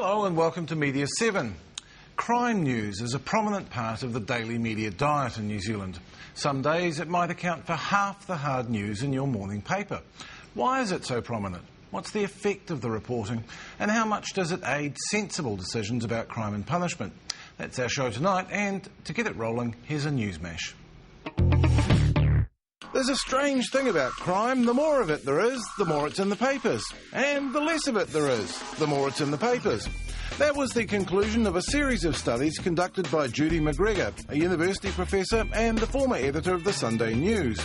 Hello and welcome to Media 7. Crime news is a prominent part of the daily media diet in New Zealand. Some days it might account for half the hard news in your morning paper. Why is it so prominent? What's the effect of the reporting? And how much does it aid sensible decisions about crime and punishment? That's our show tonight, and to get it rolling, here's a news mash. There's a strange thing about crime. The more of it there is, the more it's in the papers. And the less of it there is, the more it's in the papers. That was the conclusion of a series of studies conducted by Judy McGregor, a university professor and the former editor of the Sunday News.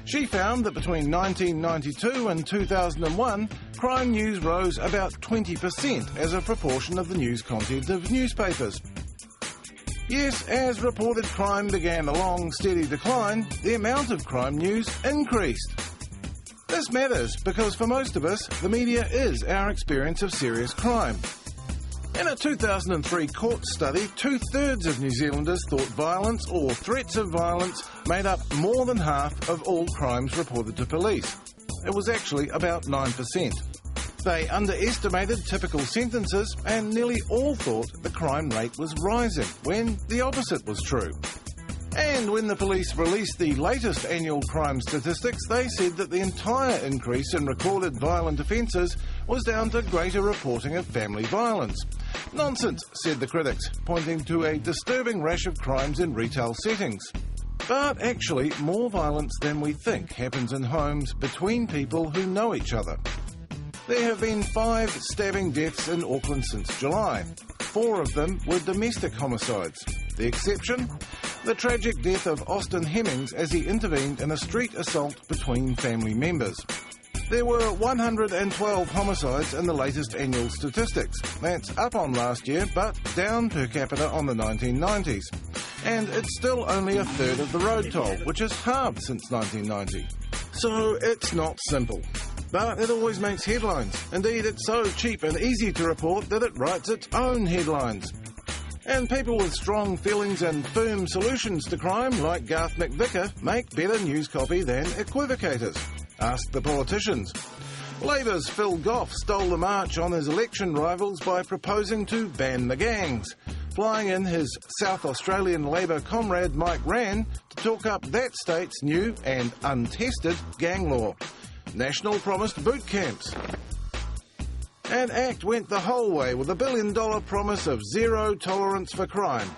She found that between 1992 and 2001, crime news rose about 20% as a proportion of the news content of newspapers. Yes, as reported crime began a long, steady decline, the amount of crime news increased. This matters because for most of us, the media is our experience of serious crime. In a 2003 court study, 2/3 of New Zealanders thought violence or threats of violence made up more than half of all crimes reported to police. It was actually about 9%. They underestimated typical sentences and nearly all thought the crime rate was rising, when the opposite was true. And when the police released the latest annual crime statistics, they said that the entire increase in recorded violent offences was down to greater reporting of family violence. Nonsense, said the critics, pointing to a disturbing rash of crimes in retail settings. But actually, more violence than we think happens in homes between people who know each other. There have been 5 stabbing deaths in Auckland since July. 4 of them were domestic homicides. The exception? The tragic death of Austin Hemmings as he intervened in a street assault between family members. There were 112 homicides in the latest annual statistics. That's up on last year, but down per capita on the 1990s. And it's still only a third of the road toll, which has halved since 1990. So it's not simple. But it always makes headlines. Indeed, it's so cheap and easy to report that it writes its own headlines. And people with strong feelings and firm solutions to crime, like Garth McVicker, make better news copy than equivocators. Ask the politicians. Labour's Phil Goff stole the march on his election rivals by proposing to ban the gangs, flying in his South Australian Labour comrade Mike Rann to talk up that state's new and untested gang law. National promised boot camps. And ACT went the whole way with a $1 billion promise of zero tolerance for crime.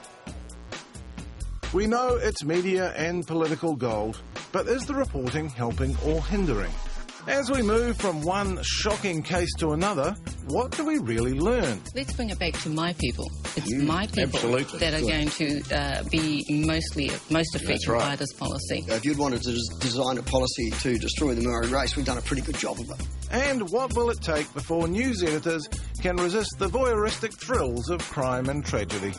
We know it's media and political gold, but is the reporting helping or hindering? As we move from one shocking case to another, what do we really learn? Let's bring it back to my people. It's my people that are going to be most affected by this policy. If you'd wanted to design a policy to destroy the Maori race, we've done a pretty good job of it. And what will it take before news editors can resist the voyeuristic thrills of crime and tragedy?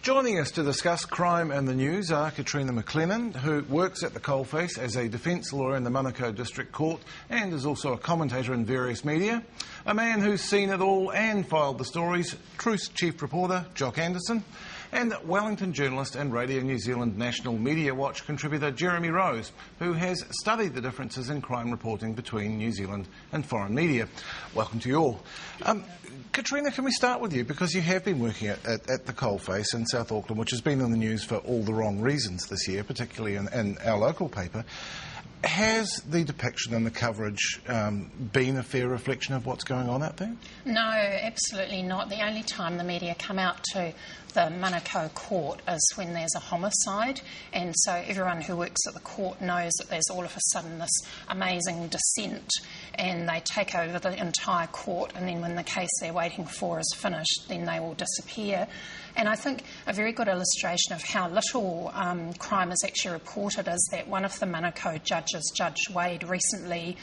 Joining us to discuss crime and the news are Katrina McLennan, who works at the Coalface as a defence lawyer in the Manukau District Court and is also a commentator in various media, a man who's seen it all and filed the stories, Truth's chief reporter, Jock Anderson, and Wellington journalist and Radio New Zealand National Media Watch contributor Jeremy Rose, who has studied the differences in crime reporting between New Zealand and foreign media. Welcome to you all. Katrina, can we start with you? Because you have been working at the Coalface in South Auckland, which has been in the news for all the wrong reasons this year, particularly in our local paper. Has the depiction and the coverage been a fair reflection of what's going on out there? No, absolutely not. The only time the media come out to the Manukau court is when there's a homicide, and so everyone who works at the court knows that there's all of a sudden this amazing descent, and they take over the entire court, and then when the case they're waiting for is finished, then they will disappear. And I think a very good illustration of how little crime is actually reported is that one of the Manukau judges, Judge Wade, recently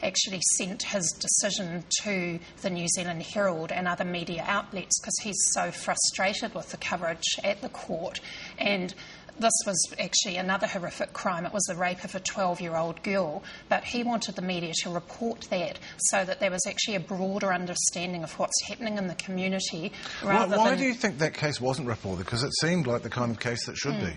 actually sent his decision to the New Zealand Herald and other media outlets because he's so frustrated with the coverage at the court. And this was actually another horrific crime. It was the rape of a 12-year-old girl, but he wanted the media to report that so that there was actually a broader understanding of what's happening in the community. Why do you think that case wasn't reported? Because it seemed like the kind of case that should be.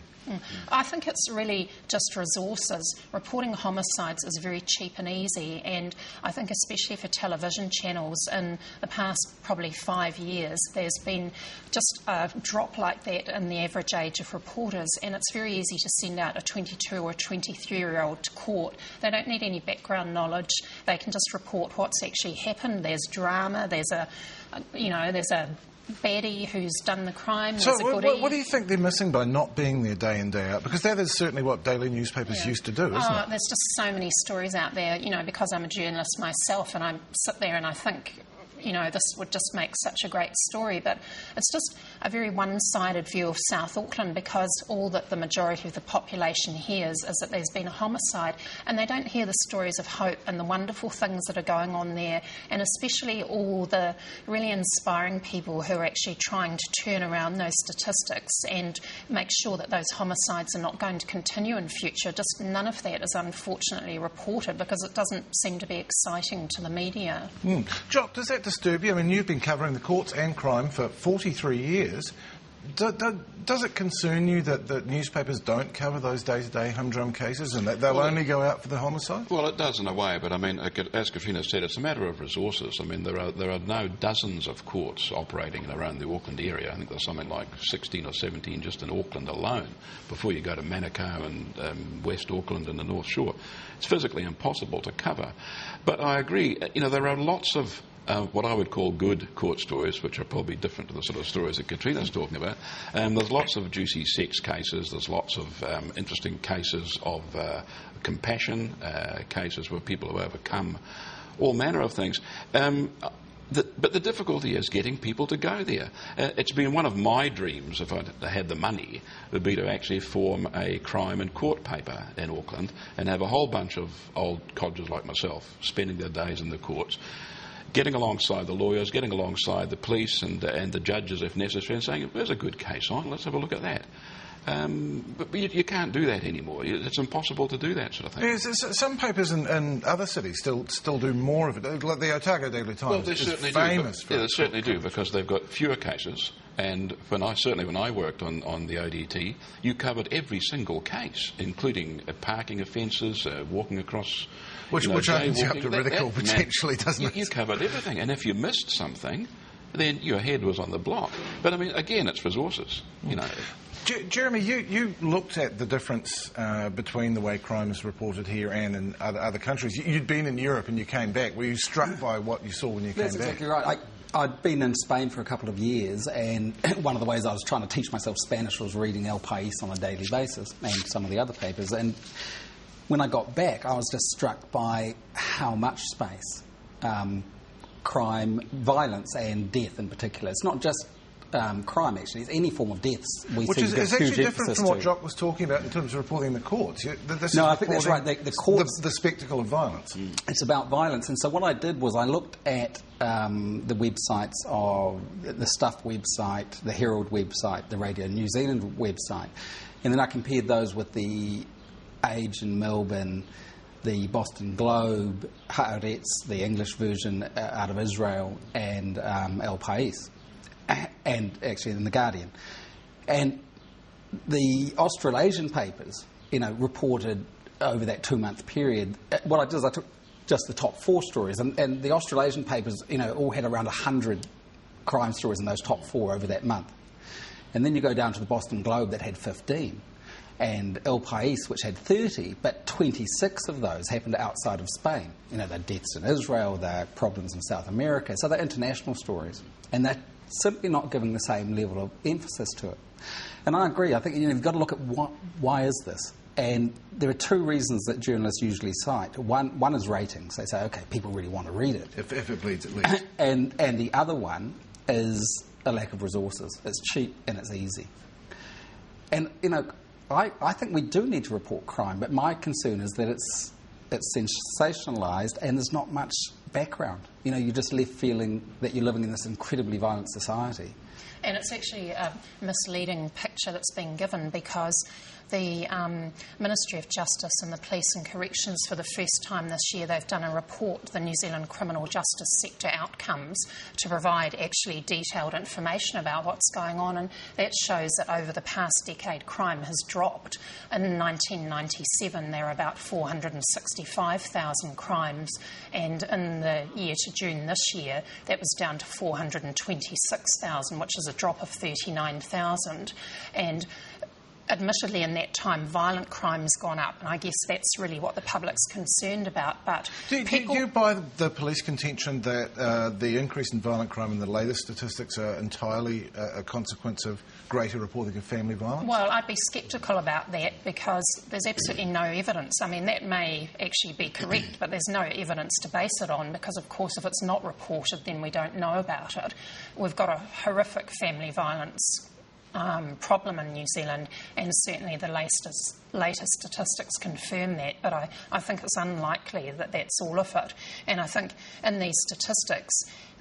I think it's really just resources. Reporting homicides is very cheap and easy, and I think especially for television channels in the past probably 5 years there's been just a drop like that in the average age of reporters, and it's very easy to send out a 22 or a 23-year-old to court. They don't need any background knowledge. They can just report what's actually happened. There's drama, there's a baddie who's done the crime. So what do you think they're missing by not being there day in, day out? Because that is certainly what daily newspapers used to do, isn't it? There's just so many stories out there, because I'm a journalist myself, and I sit there and I think, this would just make such a great story, but it's just a very one-sided view of South Auckland, because all that the majority of the population hears is that there's been a homicide, and they don't hear the stories of hope and the wonderful things that are going on there, and especially all the really inspiring people who are actually trying to turn around those statistics and make sure that those homicides are not going to continue in future. Just none of that is unfortunately reported because it doesn't seem to be exciting to the media. Jock, does that disturb you? I mean, you've been covering the courts and crime for 43 years. Does it concern you that newspapers don't cover those day-to-day humdrum cases and that they'll only go out for the homicide? Well, it does in a way, but I mean, as Katrina said, it's a matter of resources. I mean, there are now dozens of courts operating around the Auckland area. I think there's something like 16 or 17 just in Auckland alone, before you go to Manukau and West Auckland and the North Shore. It's physically impossible to cover. But I agree, there are lots of what I would call good court stories, which are probably different to the sort of stories that Katrina's talking about. There's lots of juicy sex cases, there's lots of interesting cases of compassion, cases where people have overcome all manner of things. But the difficulty is getting people to go there. It's been one of my dreams, if I had the money, would be to actually form a crime and court paper in Auckland and have a whole bunch of old codgers like myself spending their days in the courts, getting alongside the lawyers, getting alongside the police and the judges if necessary, and saying, there's a good case on, let's have a look at that. But you can't do that anymore. It's impossible to do that sort of thing. Yes, some papers in other cities still do more of it. Like the Otago Daily Times is famous for it. Yeah, they certainly do, because they've got fewer cases. And when I worked on the ODT, you covered every single case, including parking offences, walking across... Which opens you up to ridicule, potentially, doesn't it? You covered everything, and if you missed something, then your head was on the block. But, I mean, again, it's resources, Jeremy, you looked at the difference between the way crime is reported here and in other countries. You'd been in Europe and you came back. Were you struck by what you saw when you came back? That's exactly right. I'd been in Spain for a couple of years, and one of the ways I was trying to teach myself Spanish was reading El País on a daily basis and some of the other papers. And when I got back, I was just struck by how much space crime, violence and death in particular. It's not just crime, actually. It's any form of deaths. Which is actually different from what Jock was talking about in terms of reporting the courts. I think that's right. The courts, the spectacle of violence. It's about violence. And so what I did was I looked at the websites of the Stuff website, the Herald website, the Radio New Zealand website, and then I compared those with the Age in Melbourne, the Boston Globe, Haaretz, the English version out of Israel, and El País, and actually in The Guardian. And the Australasian papers, reported over that 2-month period. What I did is I took just the top 4 stories, and the Australasian papers, all had around 100 crime stories in those top 4 over that month. And then you go down to the Boston Globe that had 15. And El País, which had 30, but 26 of those happened outside of Spain. They're deaths in Israel, they're problems in South America, so they're international stories. And they're simply not giving the same level of emphasis to it. And I agree, I think you've got to look at why is this? And there are 2 reasons that journalists usually cite. One is ratings. They say, OK, people really want to read it. If it bleeds, it leads. and the other one is a lack of resources. It's cheap and it's easy. And, I think we do need to report crime, but my concern is that it's sensationalised and there's not much background. You know, you're just left feeling that you're living in this incredibly violent society. And it's actually a misleading picture that's been given, because the Ministry of Justice and the Police and Corrections, for the first time this year, they've done a report, the New Zealand Criminal Justice Sector Outcomes, to provide actually detailed information about what's going on, and that shows that over the past decade crime has dropped. In 1997 there were about 465,000 crimes, and in the year to June this year that was down to 426,000, which is a drop of 39,000. And admittedly, in that time, violent crime's gone up, and I guess that's really what the public's concerned about. But do you buy the police contention that the increase in violent crime in the latest statistics are entirely a consequence of greater reporting of family violence? Well, I'd be sceptical about that, because there's absolutely no evidence. I mean, that may actually be correct, but there's no evidence to base it on, because, of course, if it's not reported, then we don't know about it. We've got a horrific family violence problem in New Zealand, and certainly the latest statistics confirm that, but I think it's unlikely that that's all of it. And I think in these statistics,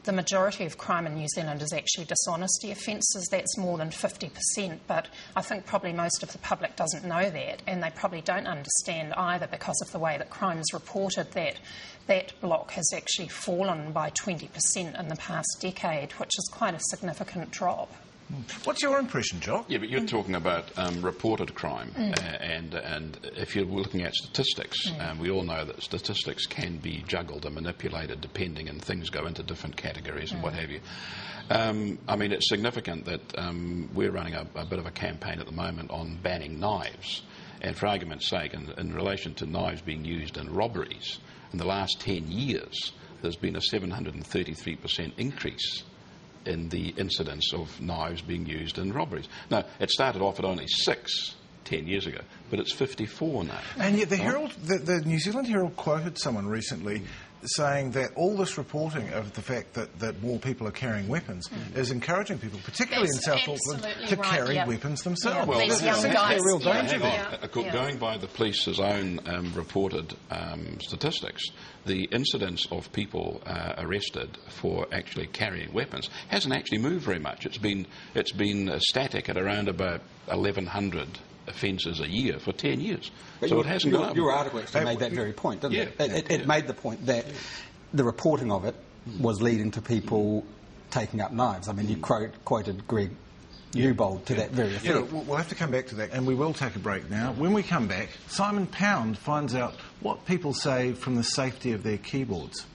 the majority of crime in New Zealand is actually dishonesty offences. That's more than 50%, but I think probably most of the public doesn't know that, and they probably don't understand either, because of the way that crime's reported, that that block has actually fallen by 20% in the past decade, which is quite a significant drop. What's your impression, Jock? Yeah, but you're talking about reported crime, and if you're looking at statistics, we all know that statistics can be juggled and manipulated depending, and things go into different categories and what have you. I mean, it's significant that we're running a bit of a campaign at the moment on banning knives, and for argument's sake, in relation to knives being used in robberies, in the last 10 years, there's been a 733% increase in the incidence of knives being used in robberies. Now, it started off at only 6 10 years ago, but it's 54 now. And yet the Herald, the New Zealand Herald quoted someone recently saying that all this reporting of the fact that more people are carrying weapons is encouraging people, particularly in South Auckland, to carry weapons themselves. Yeah, well, these young guys, a real danger there. Going by the police's own reported statistics, the incidence of people arrested for actually carrying weapons hasn't actually moved very much. It's been static at around about 1,100 offences a year for 10 years. But so it hasn't gone up. Your article actually made that very point, didn't it? It made the point that the reporting of it was leading to people taking up knives. I mean, you quoted Greg Newbold to that very effect. Yeah, we'll have to come back to that, and we will take a break now. When we come back, Simon Pound finds out what people say from the safety of their keyboards.